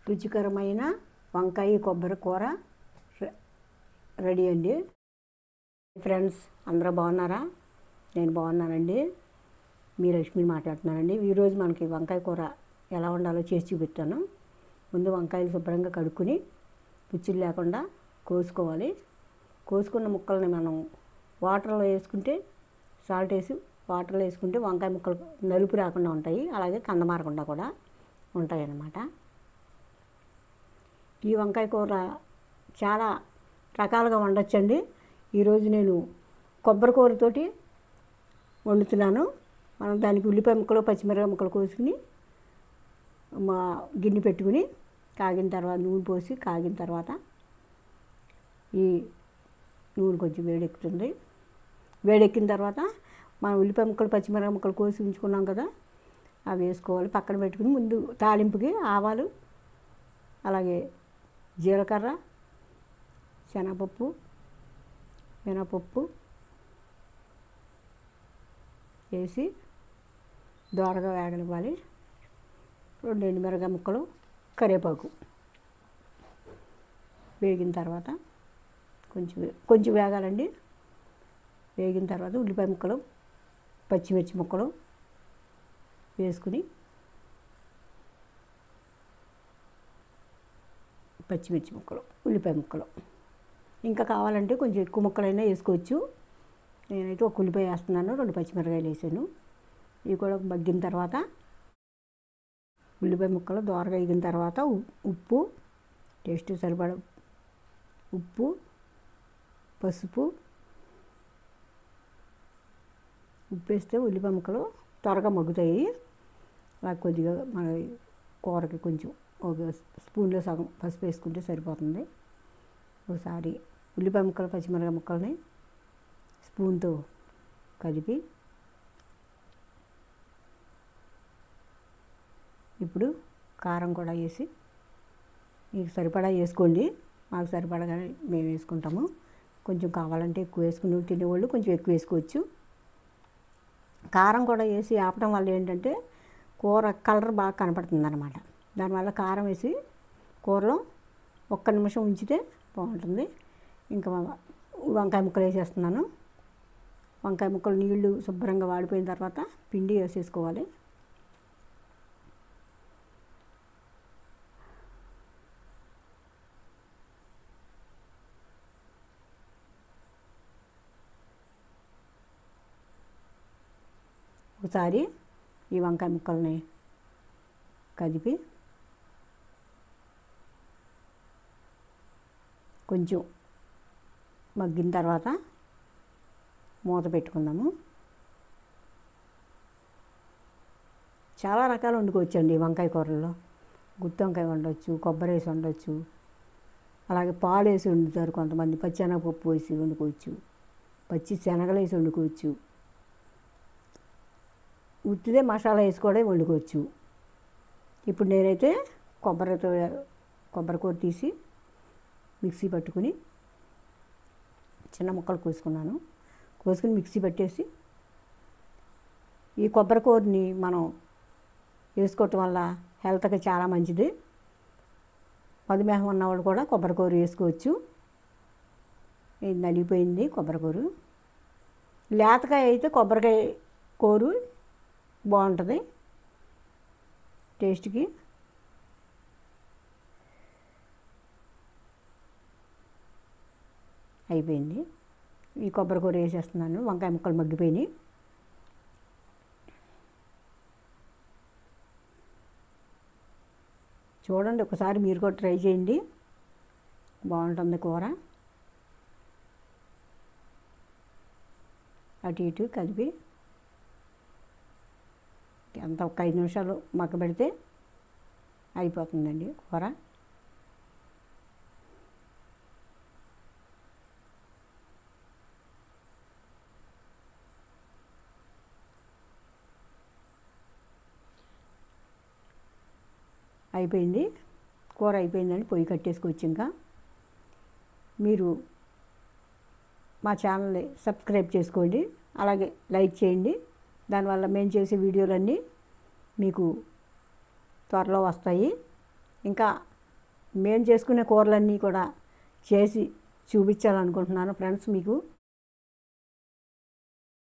రుచికరమైన వంకాయ కొబ్బరి కూర రెడీ అండి. ఫ్రెండ్స్ అందరూ బాగున్నారా? నేను బాగున్నానండి. మీ లక్ష్మి మాట్లాడుతున్నానండి. ఈరోజు మనకి వంకాయ కూర ఎలా వండాలో చేసి చూపిస్తాను. ముందు వంకాయలు శుభ్రంగా కడుక్కుని పుచ్చులు లేకుండా కోసుకోవాలి. కోసుకున్న ముక్కల్ని మనం వాటర్లో వేసుకుంటే సాల్ట్ వేసి వాటర్లో వేసుకుంటే వంకాయ ముక్కలు నలుపు రాకుండా ఉంటాయి, అలాగే కందమారకుండా కూడా ఉంటాయి అన్నమాట. ఈ వంకాయ కూర చాలా రకాలుగా వండొచ్చండి. ఈరోజు నేను కొబ్బరి కూరతోటి వండుతున్నాను. మనం దానికి ఉల్లిపాయ ముక్కలు పచ్చిమిరపకాయ ముక్కలు కోసుకుని మా గిన్నె పెట్టుకుని కాగిన తర్వాత నూనె పోసి కాగిన తర్వాత ఈ నూనె కొంచెం వేడెక్కుతుంది. వేడెక్కిన తర్వాత మనం ఉల్లిపాయ ముక్కలు పచ్చిమిరపకాయ ముక్కలు కోసి ఉంచుకున్నాం కదా, అవి వేసుకోవాలి. పక్కన పెట్టుకుని ముందు తాలింపుకి ఆవాలు, అలాగే జీలకర్ర, శనగపప్పు, మినపప్పు వేసి దోరగా వేగనివ్వాలి. 2 ఎండుమిరపకాయ ముక్కలు, కరివేపాకు వేగిన తర్వాత కొంచెం వేగాలండి. వేగిన తర్వాత ఉల్లిపాయ ముక్కలు పచ్చిమిర్చి ముక్కలు వేసుకుని పచ్చిమిర్చి ముక్కలు ఉల్లిపాయ ముక్కలు ఇంకా కావాలంటే కొంచెం ఎక్కువ ముక్కలైనా వేసుకోవచ్చు. నేనైతే ఒక ఉల్లిపాయ వేస్తున్నాను, 2 పచ్చిమిరపకాయలు వేసాను. ఇవి కూడా మగ్గిన తర్వాత ఉల్లిపాయ ముక్కలు దోరగా వేగిన తర్వాత ఉప్పు, టేస్ట్ సరిపడ ఉప్పు, పసుపు వేస్తే ఉల్లిపాయ ముక్కలు త్వరగా మగ్గుతాయి. అలా కొద్దిగా మన కూరకి కొంచెం ఒక స్పూన్లో సగం పసుపు వేసుకుంటే సరిపోతుంది. ఒకసారి ఉల్లిపాయ ముక్కలు పచ్చిమిరపకాయ ముక్కల్ని స్పూన్తో కలిపి ఇప్పుడు కారం కూడా వేసి మీకు సరిపడా వేసుకోండి. మాకు సరిపడగానే మేము వేసుకుంటాము. కొంచెం కావాలంటే ఎక్కువ వేసుకుని తినేవాళ్ళు కొంచెం ఎక్కువ వేసుకోవచ్చు. కారం కూడా వేసి ఆపడం వల్ల ఏంటంటే కూర కలర్ బాగా కనపడుతుంది అన్నమాట. దానివల్ల కారం వేసి కూరలో 1 నిమిషం ఉంచితే బాగుంటుంది. ఇంకా వంకాయ ముక్కలు వేసేస్తున్నాను. వంకాయ ముక్కలు నీళ్లు శుభ్రంగా వాడిపోయిన తర్వాత పిండి వేసేసుకోవాలి. ఒకసారి ఈ వంకాయ ముక్కల్ని కదిపి కొంచెం మగ్గిన తర్వాత మూత పెట్టుకుందాము. చాలా రకాలు వండుకోవచ్చండి వంకాయ కూరల్లో. గుత్తి వంకాయ వండవచ్చు, కొబ్బరి వేసి వండవచ్చు, అలాగే పాలు వేసి వండుతారు కొంతమంది. పచ్చెనగపప్పు వేసి వండుకోవచ్చు, పచ్చి శనగలు వేసి వండుకోవచ్చు, ఉత్తిదే మసాలా వేసి కూడా వండుకోవచ్చు. ఇప్పుడు నేనైతే కొబ్బరి కూర తీసి మిక్సీ పట్టుకుని చిన్న ముక్కలు కోసుకుని మిక్సీ పట్టేసి ఈ కొబ్బరి కూరని మనం వేసుకోవటం వల్ల హెల్త్కి చాలా మంచిది. మధుమేహం ఉన్నవాళ్ళు కూడా కొబ్బరి కూర వేసుకోవచ్చు. ఇది నలిగిపోయింది కొబ్బరి కూర. లేతకాయ అయితే కొబ్బరికాయ కూర బాగుంటుంది టేస్ట్కి. అయిపోయింది. ఈ కొబ్బరి కూర వేసేస్తున్నాను. వంకాయ ముక్కలు మగ్గిపోయినాయి. చూడండి, ఒకసారి మీరు కూడా ట్రై చేయండి, బాగుంటుంది కూర. అటు ఇటు కలిపి అంత ఒక 5 నిమిషాలు మగ్గబెడితే అయిపోతుందండి కూర. అయిపోయింది కూర, అయిపోయిందండి. పొయ్యి కట్టేసుకోవచ్చు. ఇంకా మీరు మా ఛానల్ని సబ్స్క్రైబ్ చేసుకోండి, అలాగే లైక్ చేయండి. దానివల్ల మేము చేసే వీడియోలన్నీ మీకు త్వరలో వస్తాయి. ఇంకా మేము చేసుకునే కూరలన్నీ కూడా చేసి చూపించాలనుకుంటున్నాను ఫ్రెండ్స్ మీకు.